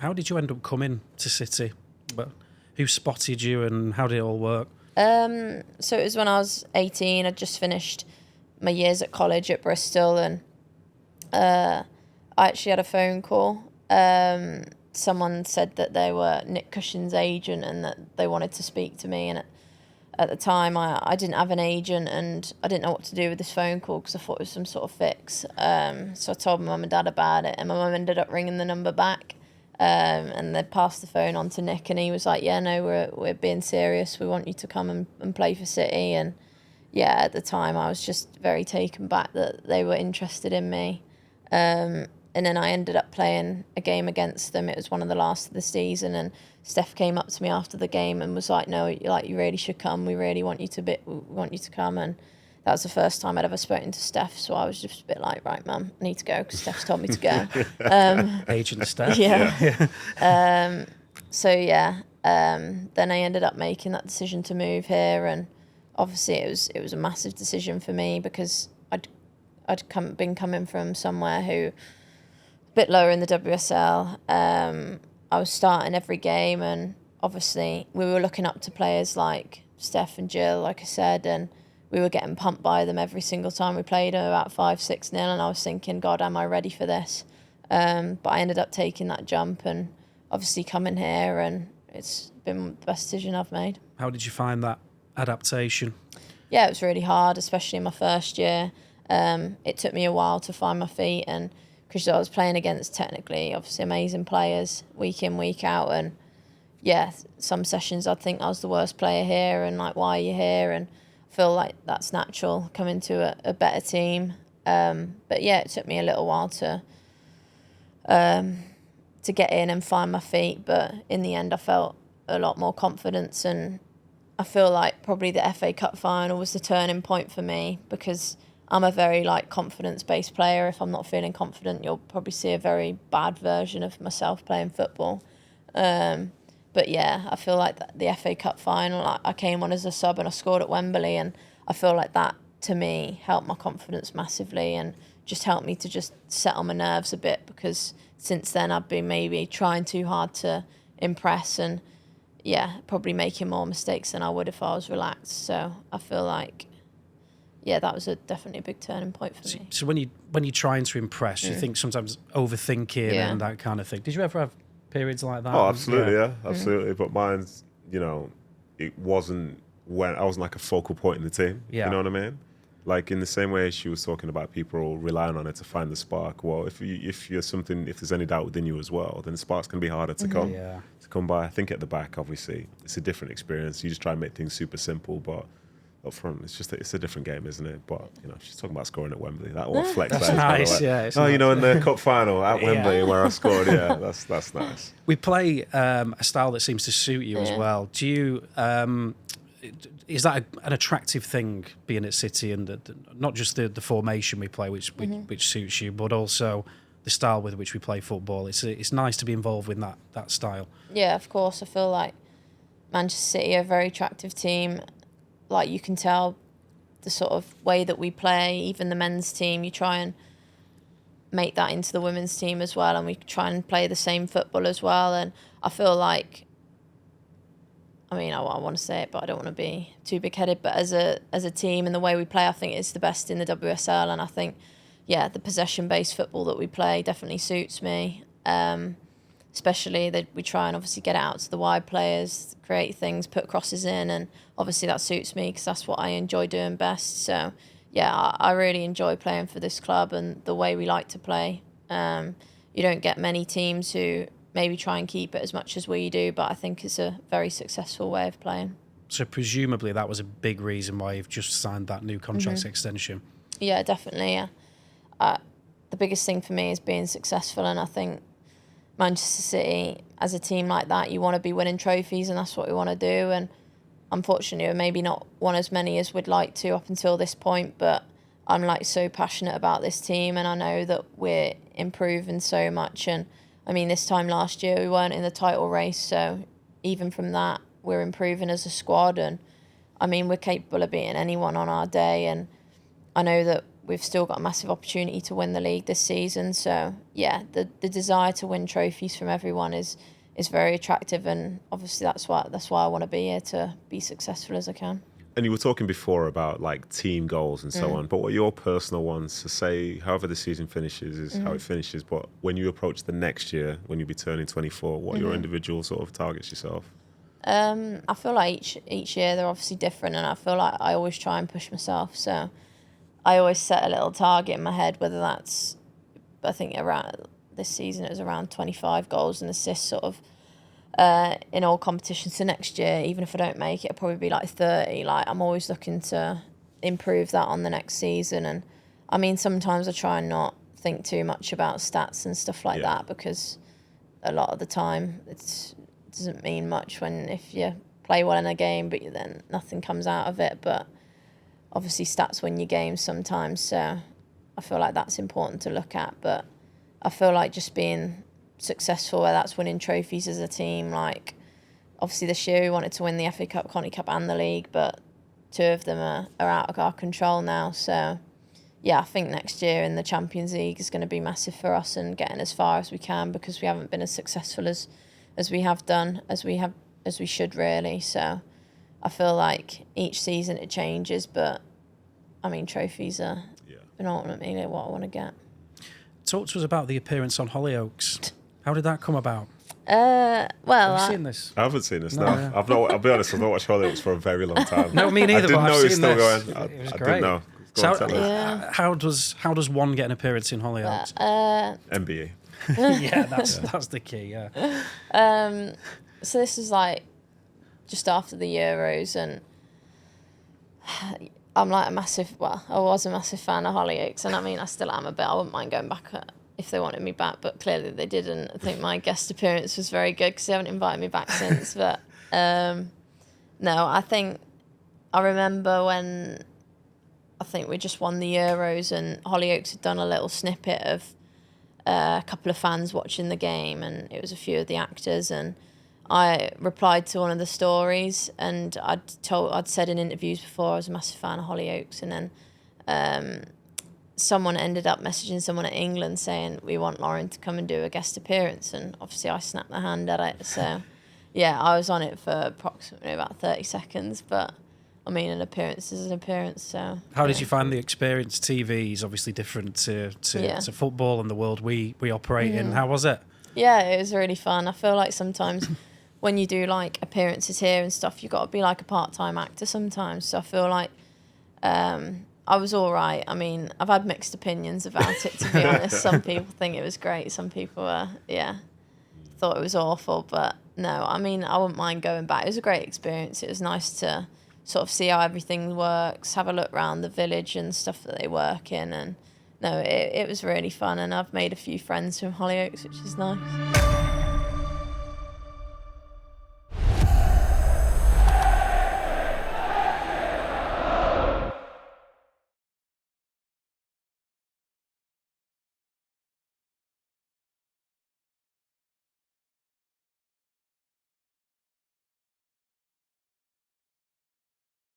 How did you end up coming to City? Who spotted you and how did it all work? So it was when I was 18. I'd just finished my years at college at Bristol, and I actually had a phone call. Someone said that they were Nick Cushion's agent and that they wanted to speak to me. And at the time, I didn't have an agent and I didn't know what to do with this phone call because I thought it was some sort of fix. So I told my mum and dad about it, and my mum ended up ringing the number back. And they passed the phone on to Nick, and he was like, "Yeah, no, we're being serious. We want you to come and play for City." And yeah, at the time, I was just very taken back that they were interested in me. And then I ended up playing a game against them. It was one of the last of the season, and Steph came up to me after the game and was like, "No, you really should come. We really want you to come." And that was the first time I'd ever spoken to Steph, so I was just a bit like, "Right, Mum, I need to go," because Steph's told me to go. Agent Steph. Yeah. Then I ended up making that decision to move here, and obviously it was a massive decision for me because I'd been coming from somewhere who a bit lower in the WSL. I was starting every game, and obviously we were looking up to players like Steph and Jill, like I said, and we were getting pumped by them every single time we played them, about 5-6-0, and I was thinking, God, am I ready for this? But I ended up taking that jump and obviously coming here, and it's been the best decision I've made. How did you find that adaptation? Yeah, it was really hard, especially in my first year. It took me a while to find my feet, and because I was playing against technically, obviously amazing players week in, week out, and yeah, some sessions I'd think I was the worst player here, and like, why are you here? And I feel like that's natural coming to a better team. But yeah, it took me a little while to get in and find my feet, but in the end I felt a lot more confidence, and I feel like probably the FA Cup final was the turning point for me because I'm a very confidence-based player. If I'm not feeling confident, you'll probably see a very bad version of myself playing football. But yeah, I feel like the FA Cup final, I came on as a sub and I scored at Wembley, and I feel like that to me helped my confidence massively and just helped me to just settle my nerves a bit, because since then I've been maybe trying too hard to impress and yeah, probably making more mistakes than I would if I was relaxed. So I feel like, yeah, that was definitely a big turning point for me. So when you're trying to impress, you think sometimes overthinking and that kind of thing. Did you ever have periods like that? Oh, absolutely, yeah, absolutely. But mine's, it wasn't when I wasn't like a focal point in the team. Yeah. You know what I mean? Like in the same way she was talking about people relying on it to find the spark. Well, if there's any doubt within you as well, then the spark's can be harder to come by. I think at the back, obviously, it's a different experience. You just try and make things super simple, but up front, it's a different game, isn't it? But she's talking about scoring at Wembley. That one flex. That's nice. Nice. In the cup final at Wembley where I scored. Yeah, that's nice. We play a style that seems to suit you as well. Do you? Is that an attractive thing being at City, and not just the formation we play, which suits you, but also the style with which we play football? It's nice to be involved with that style. Yeah, of course. I feel like Manchester City are a very attractive team. Like, you can tell the sort of way that we play, even the men's team, you try and make that into the women's team as well, and we try and play the same football as well. And I feel like, I want to say it, but I don't want to be too big-headed, but as a team and the way we play, I think it's the best in the WSL, and I think, the possession-based football that we play definitely suits me. Especially that we try and obviously get it out to the wide players, create things, put crosses in, and obviously that suits me because that's what I enjoy doing best. So, I really enjoy playing for this club and the way we like to play. You don't get many teams who maybe try and keep it as much as we do, but I think it's a very successful way of playing. So presumably that was a big reason why you've just signed that new contract extension. Yeah, definitely, yeah. The biggest thing for me is being successful, and I think Manchester City, as a team like that, you want to be winning trophies, and that's what we want to do. And unfortunately, we're maybe not won as many as we'd like to up until this point, but I'm so passionate about this team, and I know that we're improving so much. And this time last year we weren't in the title race, so even from that we're improving as a squad, and we're capable of beating anyone on our day. And I know that we've still got a massive opportunity to win the league this season. So yeah, the desire to win trophies from everyone is very attractive, and obviously that's why I want to be here, to be successful as I can. And you were talking before about like team goals and so on, but what are your personal ones? To say, however the season finishes is how it finishes, but when you approach the next year, when you'll be turning 24, what are your individual sort of targets yourself? I feel like each year they're obviously different, and I feel like I always try and push myself. So I always set a little target in my head, whether that's, I think around this season it was around 25 goals and assists sort of in all competitions. So next year, even if I don't make it, it'll probably be like 30. Like, I'm always looking to improve that on the next season. And I mean, sometimes I try and not think too much about stats and stuff like that, because a lot of the time it doesn't mean much if you play well in a game but then nothing comes out of it. But obviously stats win your games sometimes, so I feel like that's important to look at. But I feel like just being successful, where that's winning trophies as a team. Like, obviously this year we wanted to win the FA Cup, Conti Cup and the league, but 2 of them are out of our control now. So yeah, I think next year in the Champions League is going to be massive for us, and getting as far as we can, because we haven't been as successful as we have done, as we should really. So I feel like each season it changes, but I mean, trophies are ultimately what I want to get. Talk to us about the appearance on Hollyoaks. How did that come about? Well, have you seen this? I haven't seen this. No, I've not. I'll be honest. I've not watched Hollyoaks for a very long time. No, me neither. I didn't but know I've it's seen still this. going. It was I great. didn't know. How does one get an appearance in Hollyoaks? NBA. Yeah, that's the key. Yeah. So this is like just after the Euros, and I'm like I was a massive fan of Hollyoaks, and I mean I still am a bit. I wouldn't mind going back if they wanted me back, but clearly they didn't. I think my guest appearance was very good because they haven't invited me back since. But no, I remember when I think we just won the Euros, and Hollyoaks had done a little snippet of a couple of fans watching the game, and it was a few of the actors, and I replied to one of the stories, and I'd said in interviews before I was a massive fan of Hollyoaks, and then someone ended up messaging someone at England saying we want Lauren to come and do a guest appearance, and obviously I snapped the hand at it. So yeah, I was on it for approximately about 30 seconds, but I mean, an appearance is an appearance. So how did you find the experience? TV is obviously different to football and the world we operate in. How was it? Yeah, it was really fun. I feel like sometimes when you do like appearances here and stuff, you've got to be like a part-time actor sometimes. So I feel like I was all right. I mean, I've had mixed opinions about it, to be honest. Some people think it was great. Some people thought it was awful. But no, I mean, I wouldn't mind going back. It was a great experience. It was nice to sort of see how everything works, have a look around the village and stuff that they work in. And no, it was really fun. And I've made a few friends from Hollyoaks, which is nice.